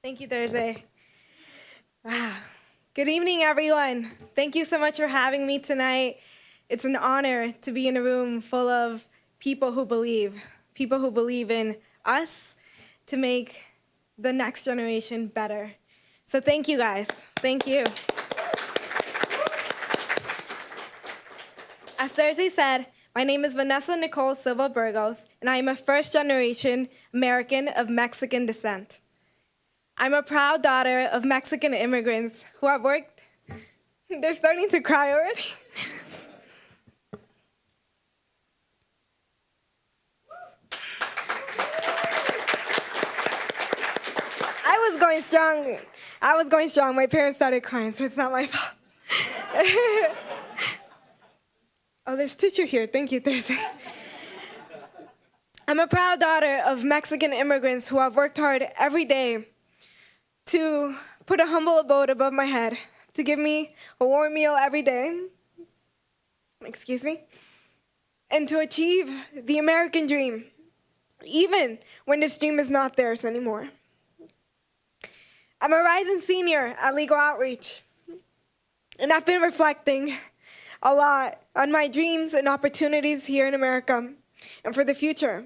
Thank you, Thursday. Wow. Good evening, everyone. Thank you so much for having me tonight. It's an honor to be in a room full of people who believe in us to make the next generation better. So thank you, guys. Thank you. As Thursday said, my name is Vanessa Nicole Sliva-Burgos, and I am a first-generation American of Mexican descent. I'm a proud daughter of Mexican immigrants who have worked. They're starting to cry already. I was going strong. My parents started crying, so it's not my fault. Oh, there's tissue here. Thank you, Thursday. I'm a proud daughter of Mexican immigrants who have worked hard every day to put a humble abode above my head, to give me a warm meal every day, and to achieve the American dream, even when this dream is not theirs anymore. I'm a rising senior at Legal Outreach, and I've been reflecting a lot on my dreams and opportunities here in America and for the future.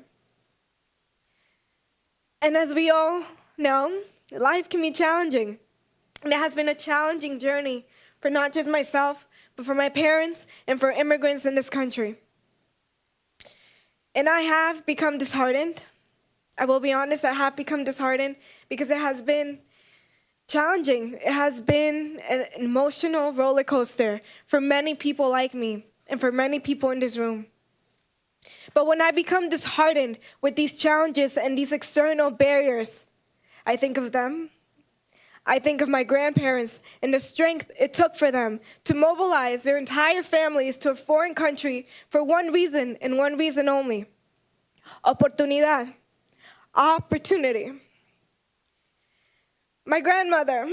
And as we all know, life can be challenging. And it has been a challenging journey for not just myself, but for my parents and for immigrants in this country. And I have become disheartened. I will be honest, I have become disheartened because it has been challenging. It has been an emotional roller coaster for many people like me and for many people in this room. But when I become disheartened with these challenges and these external barriers, I think of them. I think of my grandparents and the strength it took for them to mobilize their entire families to a foreign country for one reason and one reason only: oportunidad, opportunity. My grandmother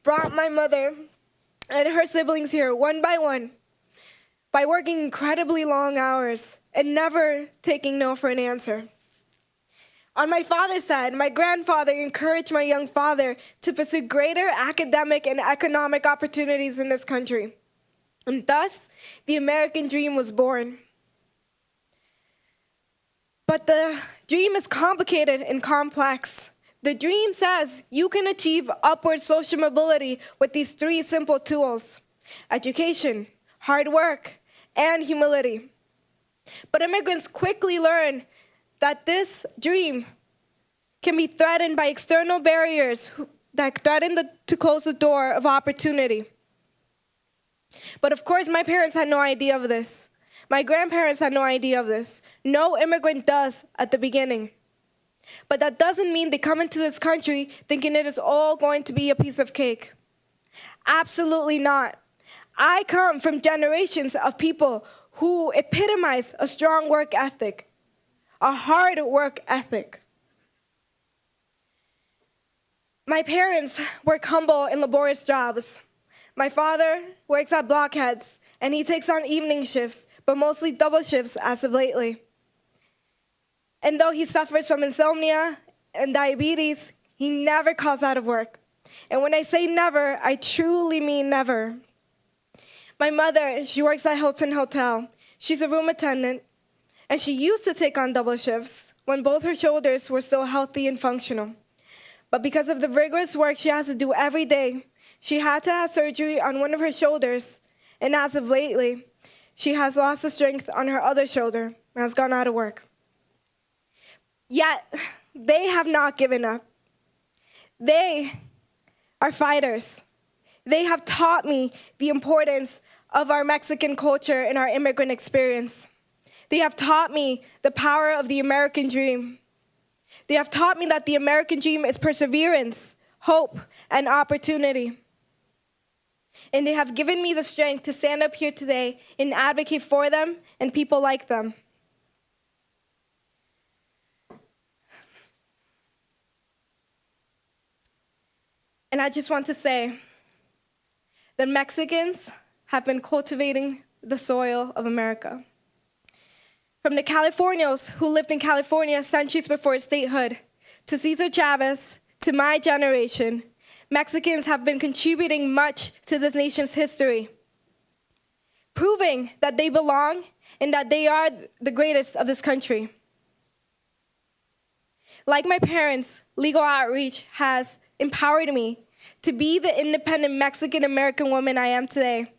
brought my mother and her siblings here one by one by working incredibly long hours and never taking no for an answer. On my father's side, my grandfather encouraged my young father to pursue greater academic and economic opportunities in this country. And thus, the American dream was born. But the dream is complicated and complex. The dream says you can achieve upward social mobility with these three simple tools: education, hard work, and humility. But immigrants quickly learn that this dream can be threatened by external barriers that threaten to close the door of opportunity. But of course, my parents had no idea of this. My grandparents had no idea of this. No immigrant does at the beginning. But that doesn't mean they come into this country thinking it is all going to be a piece of cake. Absolutely not. I come from generations of people who epitomize a strong work ethic, a hard work ethic. My parents work humble and laborious jobs. My father works at Blockheads, and he takes on evening shifts, but mostly double shifts as of lately. And though he suffers from insomnia and diabetes, he never calls out of work. And when I say never, I truly mean never. My mother, she works at Hilton Hotel. She's a room attendant, and she used to take on double shifts when both her shoulders were still healthy and functional. But because of the rigorous work she has to do every day, she had to have surgery on one of her shoulders, and as of lately, she has lost the strength on her other shoulder and has gone out of work. Yet, they have not given up. They are fighters. They have taught me the importance of our Mexican culture and our immigrant experience. They have taught me the power of the American dream. They have taught me that the American dream is perseverance, hope, and opportunity. And they have given me the strength to stand up here today and advocate for them and people like them. And I just want to say that Mexicans have been cultivating the soil of America. From the Californios who lived in California centuries before statehood, to Cesar Chavez, to my generation, Mexicans have been contributing much to this nation's history, proving that they belong and that they are the greatest of this country. Like my parents, legal outreach has empowered me to be the independent Mexican-American woman I am today,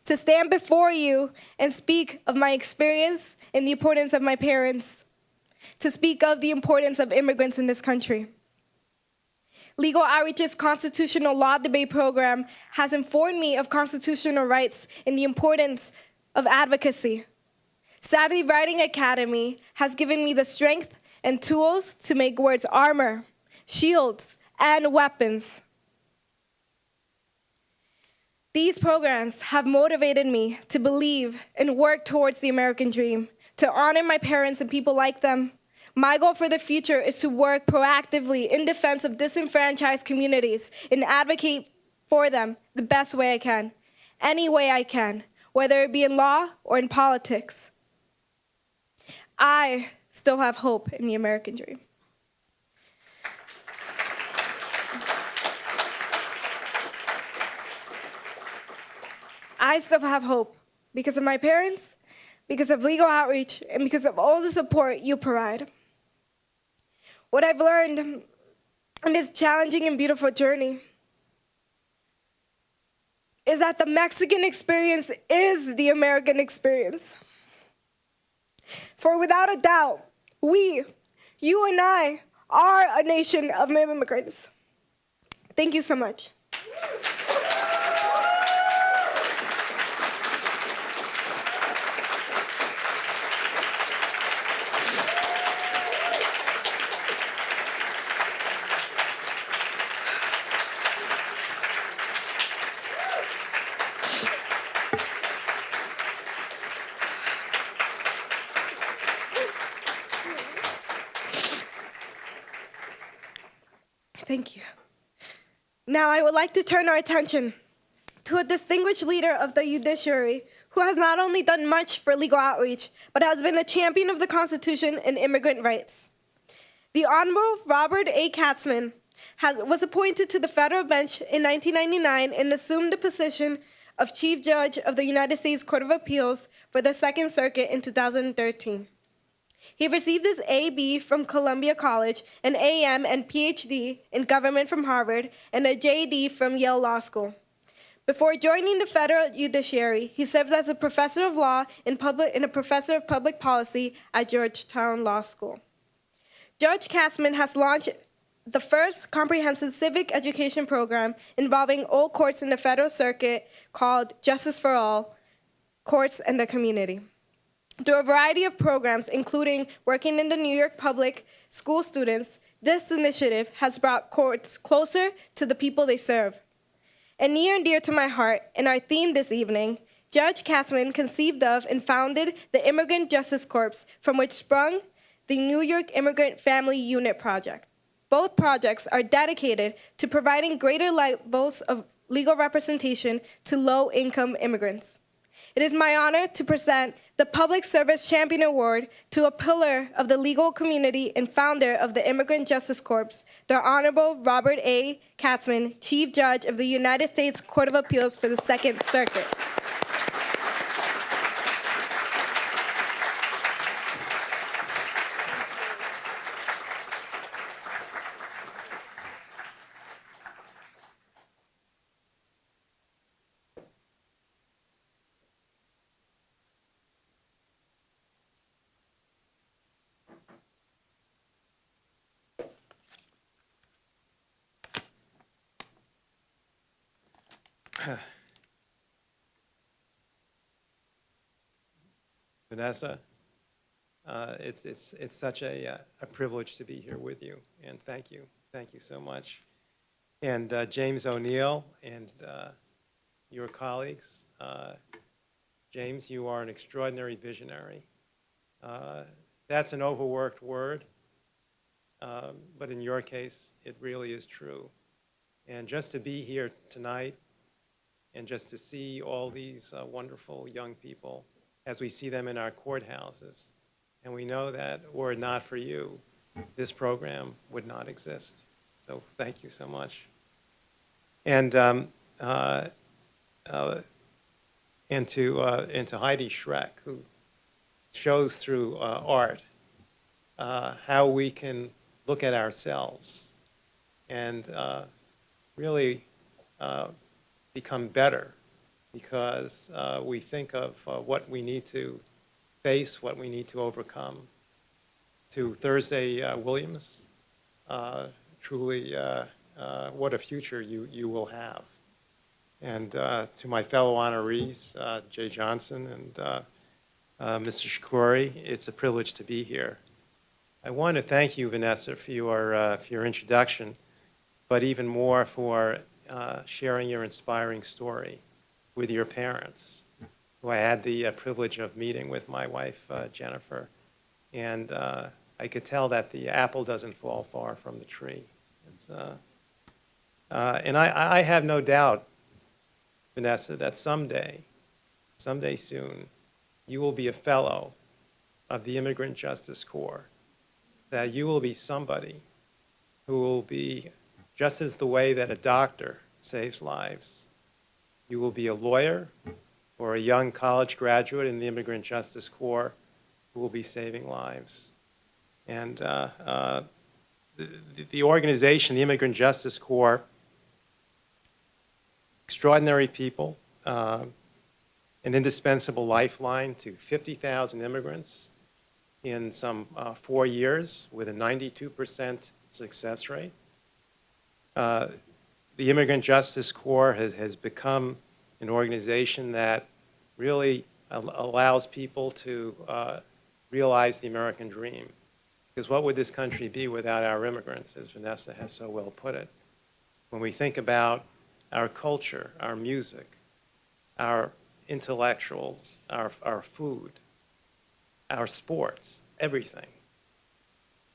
to stand before you and speak of my experience and the importance of my parents, to speak of the importance of immigrants in this country. Legal Outreach's constitutional law debate program has informed me of constitutional rights and the importance of advocacy. Saturday Writing Academy has given me the strength and tools to make words armor, shields, and weapons. These programs have motivated me to believe and work towards the American dream, to honor my parents and people like them. My goal for the future is to work proactively in defense of disenfranchised communities and advocate for them the best way I can, any way I can, whether it be in law or in politics. I still have hope in the American dream. I still have hope because of my parents, because of legal outreach, and because of all the support you provide. What I've learned in this challenging and beautiful journey is that the Mexican experience is the American experience. For without a doubt, we, you and I, are a nation of immigrants. Thank you so much. Thank you. Now I would like to turn our attention to a distinguished leader of the judiciary who has not only done much for legal outreach, but has been a champion of the Constitution and immigrant rights. The Honorable Robert A. Katzmann was appointed to the federal bench in 1999 and assumed the position of Chief Judge of the United States Court of Appeals for the Second Circuit in 2013. He received his A.B. from Columbia College, an A.M. and Ph.D. in government from Harvard, and a J.D. from Yale Law School. Before joining the federal judiciary, he served as a professor of law and a professor of public policy at Georgetown Law School. Judge Katzmann has launched the first comprehensive civic education program involving all courts in the federal circuit called Justice for All, Courts and the Community. Through a variety of programs, including working in the New York public school students, this initiative has brought courts closer to the people they serve. And near and dear to my heart, and our theme this evening, Judge Katzmann conceived of and founded the Immigrant Justice Corps, from which sprung the New York Immigrant Family Unit Project. Both projects are dedicated to providing greater levels of legal representation to low-income immigrants. It is my honor to present the Public Service Champion Award to a pillar of the legal community and founder of the Immigrant Justice Corps, the Honorable Robert A. Katzmann, Chief Judge of the United States Court of Appeals for the Second Circuit. Vanessa, it's such a privilege to be here with you, and thank you so much. And James O'Neill and your colleagues, James, you are an extraordinary visionary. That's an overworked word, but in your case, it really is true. And just to be here tonight, and just to see all these wonderful young people as we see them in our courthouses And we know that were it not for you, this program would not exist. So thank you so much. And uh, and to Heidi Schreck, who shows through art how we can look at ourselves and really become better because we think of what we need to face, what we need to overcome. To Thursday Williams, truly what a future you will have. And to my fellow honorees, Jay Johnson and Mr. Shakuri, it's a privilege to be here. I want to thank you, Vanessa, for your introduction, but even more for sharing your inspiring story with your parents, who I had the privilege of meeting with my wife, Jennifer. And I could tell that the apple doesn't fall far from the tree. And I have no doubt, Vanessa, that someday soon, you will be a fellow of the Immigrant Justice Corps, that you will be somebody who will be, just as the way that a doctor saves lives, you will be a lawyer or a young college graduate in the Immigrant Justice Corps who will be saving lives. And the organization, the Immigrant Justice Corps, extraordinary people, an indispensable lifeline to 50,000 immigrants in some 4 years with a 92% success rate. The Immigrant Justice Corps has become an organization that really allows people to realize the American dream. Because what would this country be without our immigrants, as Vanessa has so well put it? When we think about our culture, our music, our intellectuals, our food, our sports, everything.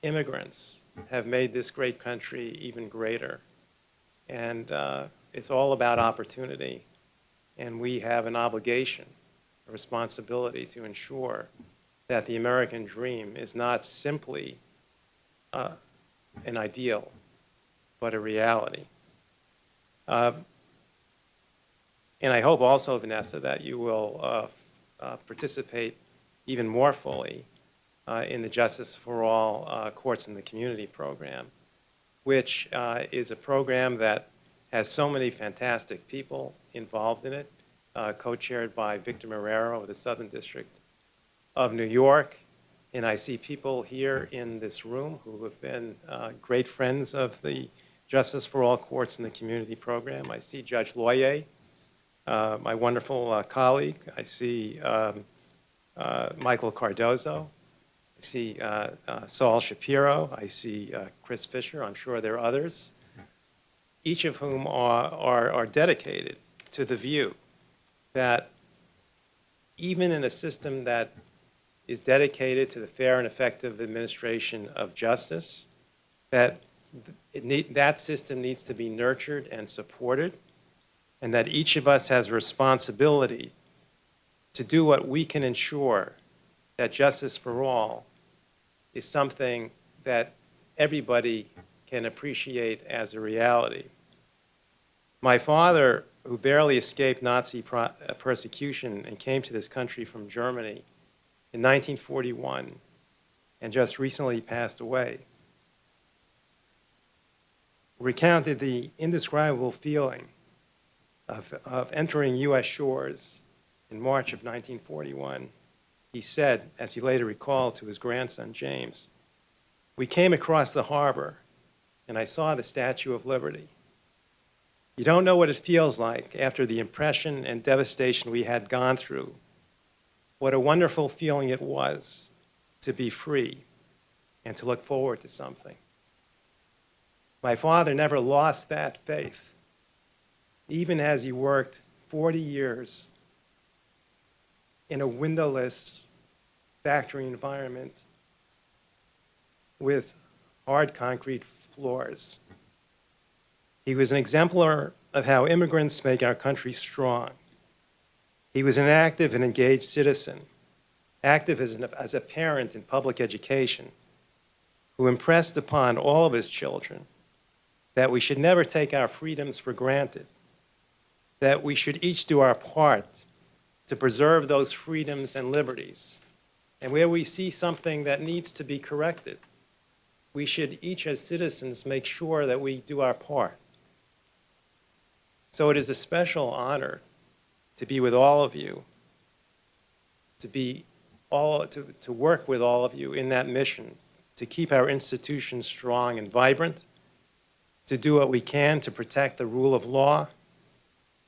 Immigrants have made this great country even greater. And it's all about opportunity. And we have an obligation, a responsibility to ensure that the American dream is not simply an ideal, but a reality. And I hope also, Vanessa, that you will participate even more fully in the Justice for All Courts in the Community program, which is a program that has so many fantastic people involved in it, co-chaired by Victor Marrero of the Southern District of New York. And I see people here in this room who have been great friends of the Justice for All Courts in the Community program. I see Judge Loyer, my wonderful colleague. I see Michael Cardozo. I see Saul Shapiro. I see Chris Fisher. I'm sure there are others, each of whom are dedicated to the view that even in a system that is dedicated to the fair and effective administration of justice, that that system needs to be nurtured and supported, and that each of us has a responsibility to do what we can ensure that justice for all is something that everybody can appreciate as a reality. My father, who barely escaped Nazi persecution and came to this country from Germany in 1941 and just recently passed away, recounted the indescribable feeling of entering U.S. shores in March of 1941. He said, as he later recalled to his grandson, James, "We came across the harbor and I saw the Statue of Liberty. You don't know what it feels like after the impression and devastation we had gone through. What a wonderful feeling it was to be free and to look forward to something." My father never lost that faith, even as he worked 40 years in a windowless factory environment with hard concrete floors. He was an exemplar of how immigrants make our country strong. He was an active and engaged citizen active as a parent in public education, who impressed upon all of his children that we should never take our freedoms for granted, that we should each do our part to preserve those freedoms and liberties. And where we see something that needs to be corrected, we should each as citizens make sure that we do our part. So it is a special honor to be with all of you, to work with all of you in that mission, to keep our institutions strong and vibrant, to do what we can to protect the rule of law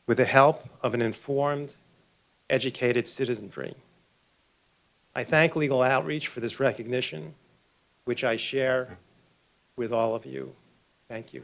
with the help of an informed, educated citizenry. I thank Legal Outreach for this recognition, which I share with all of you. Thank you.